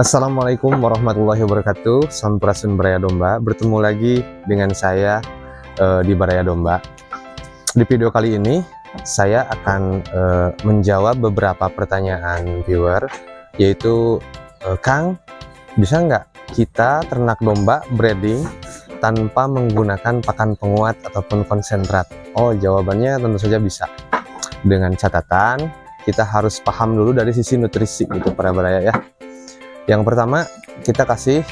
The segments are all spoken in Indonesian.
Assalamualaikum warahmatullahi wabarakatuh. Sampurasun Baraya Domba. Bertemu lagi dengan saya di Baraya Domba. Di video kali ini saya akan menjawab beberapa pertanyaan viewer, yaitu Kang, bisa nggak kita ternak domba breeding tanpa menggunakan pakan penguat ataupun konsentrat? Oh, jawabannya tentu saja bisa. Dengan catatan kita harus paham dulu dari sisi nutrisi gitu para baraya ya. Yang pertama, kita kasih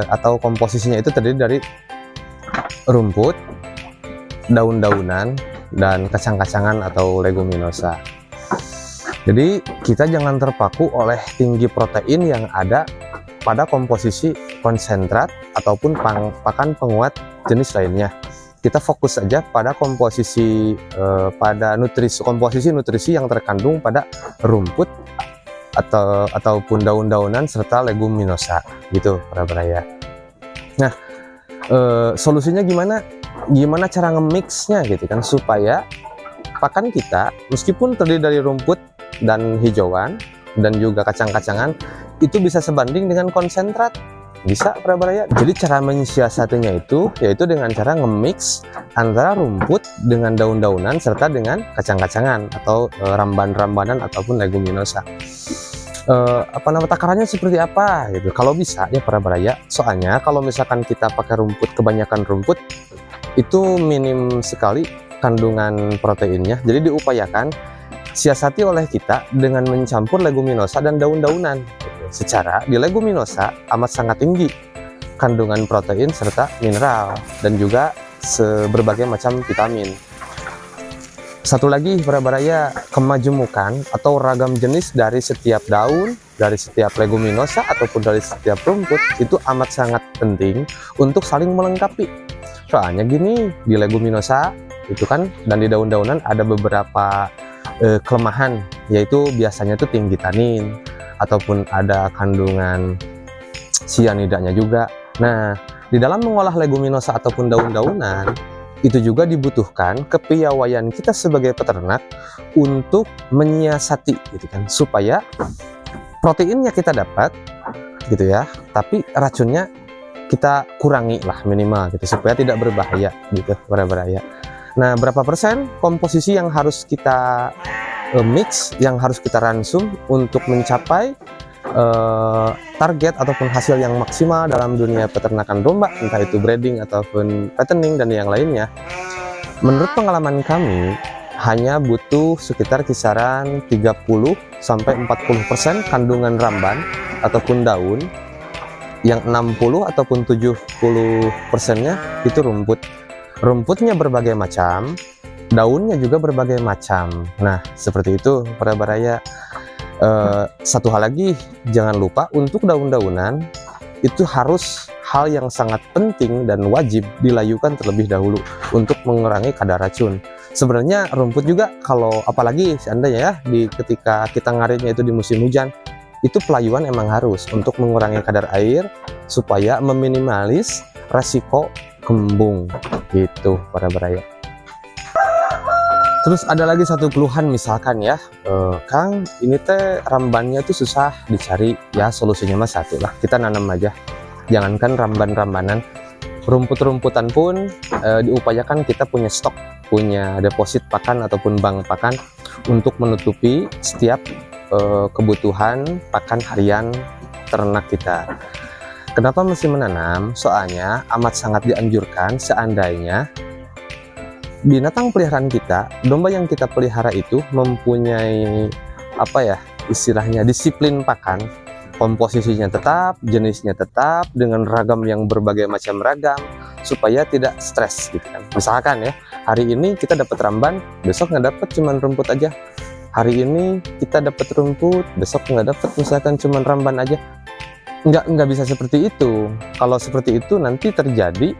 atau komposisinya itu terdiri dari rumput, daun-daunan, dan kacang-kacangan atau leguminosa. Jadi kita jangan terpaku oleh tinggi protein yang ada pada komposisi konsentrat ataupun pakan penguat jenis lainnya. Kita fokus saja pada komposisi komposisi nutrisi yang terkandung pada rumput ataupun daun-daunan serta leguminosa gitu para baraya. Nah, solusinya gimana cara nge-mixnya gitu kan, supaya pakan kita meskipun terdiri dari rumput dan hijauan dan juga kacang-kacangan itu bisa sebanding dengan konsentrat. Bisa para baraya. Jadi cara mensiasatinya itu yaitu dengan cara nge-mix antara rumput dengan daun-daunan serta dengan kacang-kacangan atau ramban-rambanan ataupun leguminosa. Takarannya seperti apa gitu kalau bisa ya para baraya. Soalnya kalau misalkan kita pakai rumput, kebanyakan rumput itu minim sekali kandungan proteinnya. Jadi diupayakan siasati oleh kita dengan mencampur leguminosa dan daun-daunan. Secara di leguminosa amat sangat tinggi kandungan protein serta mineral dan juga berbagai macam vitamin. Satu lagi para baraya, kemajemukan atau ragam jenis dari setiap daun, dari setiap leguminosa ataupun dari setiap rumput itu amat sangat penting untuk saling melengkapi. Soalnya gini, di leguminosa itu kan dan di daun-daunan ada beberapa kelemahan, yaitu biasanya tuh tinggi tanin ataupun ada kandungan sianidanya juga. Nah, di dalam mengolah leguminosa ataupun daun-daunan itu juga dibutuhkan kepiawaian kita sebagai peternak untuk menyiasati gitu kan, supaya proteinnya kita dapat gitu ya, tapi racunnya kita kurangi lah minimal gitu supaya tidak berbahaya gitu para baraya. Nah, berapa persen komposisi yang harus kita mix, yang harus kita ransum untuk mencapai target ataupun hasil yang maksimal dalam dunia peternakan domba, entah itu breeding ataupun fattening dan yang lainnya. Menurut pengalaman kami hanya butuh sekitar kisaran 30-40% kandungan ramban ataupun daun, yang 60 ataupun 70%-nya itu rumput. Rumputnya berbagai macam, daunnya juga berbagai macam. Nah, seperti itu para baraya. Satu hal lagi, jangan lupa untuk daun-daunan itu harus hal yang sangat penting dan wajib dilayukan terlebih dahulu untuk mengurangi kadar racun. Sebenarnya rumput juga, kalau apalagi seandainya ya ketika kita ngaritnya itu di musim hujan, itu pelayuan emang harus untuk mengurangi kadar air supaya meminimalis resiko kembung gitu para baraya. Terus ada lagi satu keluhan, misalkan ya, Kang, ini teh rambannya tuh susah dicari. Ya solusinya mah satu lah, kita nanam aja. Jangankan ramban-rambanan, rumput-rumputan pun diupayakan kita punya stok, punya deposit pakan ataupun bank pakan untuk menutupi setiap kebutuhan pakan harian ternak kita. Kenapa mesti menanam? Soalnya amat sangat dianjurkan seandainya binatang peliharaan kita, domba yang kita pelihara itu mempunyai istilahnya disiplin pakan, komposisinya tetap, jenisnya tetap, dengan ragam yang berbagai macam ragam, supaya tidak stres gitu kan. Misalkan ya, hari ini kita dapat ramban, besok nggak dapat cuman rumput aja. Hari ini kita dapat rumput, besok nggak dapat misalkan cuman ramban aja. Nggak bisa seperti itu. Kalau seperti itu nanti terjadi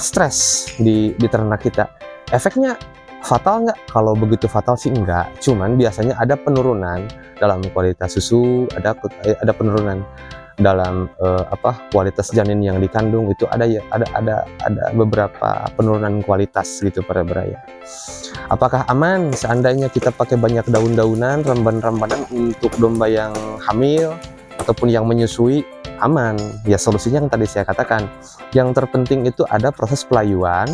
stres di ternak kita. Efeknya fatal nggak? Kalau begitu fatal sih enggak. Cuman biasanya ada penurunan dalam kualitas susu, ada penurunan dalam kualitas janin yang dikandung, itu ada beberapa penurunan kualitas gitu para baraya. Apakah aman seandainya kita pakai banyak daun-daunan, ramban-rambanan untuk domba yang hamil ataupun yang menyusui aman. Ya solusinya yang tadi saya katakan. Yang terpenting itu ada proses pelayuan,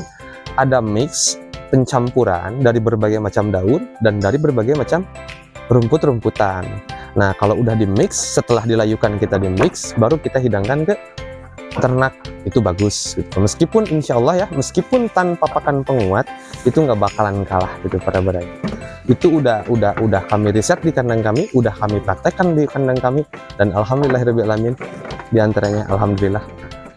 ada mix pencampuran dari berbagai macam daun dan dari berbagai macam rumput-rumputan. Nah, kalau udah di mix, setelah dilayukan kita di mix, baru kita hidangkan ke ternak, itu bagus gitu. Meskipun insya Allah ya, meskipun tanpa pakan penguat itu nggak bakalan kalah gitu para baraya. Itu udah kami riset di kandang kami, udah kami praktekkan di kandang kami, dan alhamdulillahirobbilalamin, diantaranya alhamdulillah.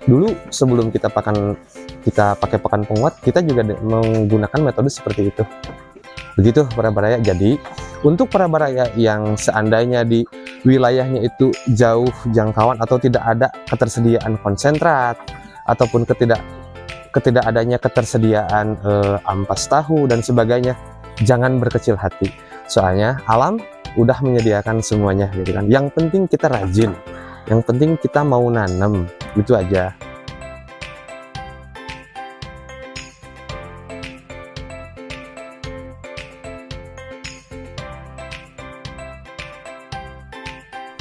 Dulu sebelum kita pakai pakan penguat, kita juga menggunakan metode seperti itu. Begitu para baraya. Jadi untuk para baraya yang seandainya di wilayahnya itu jauh jangkauan atau tidak ada ketersediaan konsentrat ataupun ketidakadanya ketersediaan ampas tahu dan sebagainya, jangan berkecil hati. Soalnya alam udah menyediakan semuanya gitu kan. Yang penting kita rajin, yang penting kita mau nanam, itu aja.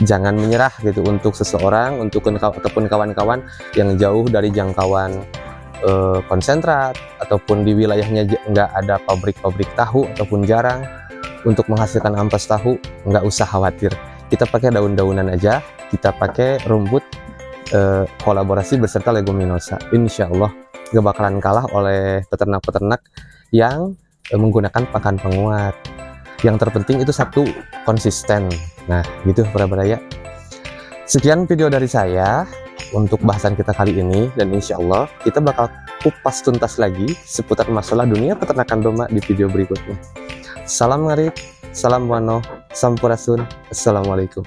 Jangan menyerah gitu untuk seseorang, ataupun kawan-kawan yang jauh dari jangkauan konsentrat, ataupun di wilayahnya nggak ada pabrik-pabrik tahu ataupun jarang untuk menghasilkan ampas tahu. Nggak usah khawatir, kita pakai daun-daunan aja, kita pakai rumput kolaborasi beserta leguminosa. Insya Allah nggak bakalan kalah oleh peternak-peternak yang menggunakan pakan penguat. Yang terpenting itu satu, konsisten. Nah gitu para baraya. Sekian video dari saya untuk bahasan kita kali ini, dan insya Allah kita bakal kupas tuntas lagi seputar masalah dunia peternakan domba di video berikutnya. Salam ngarit, salam wano, sampurasun, assalamualaikum.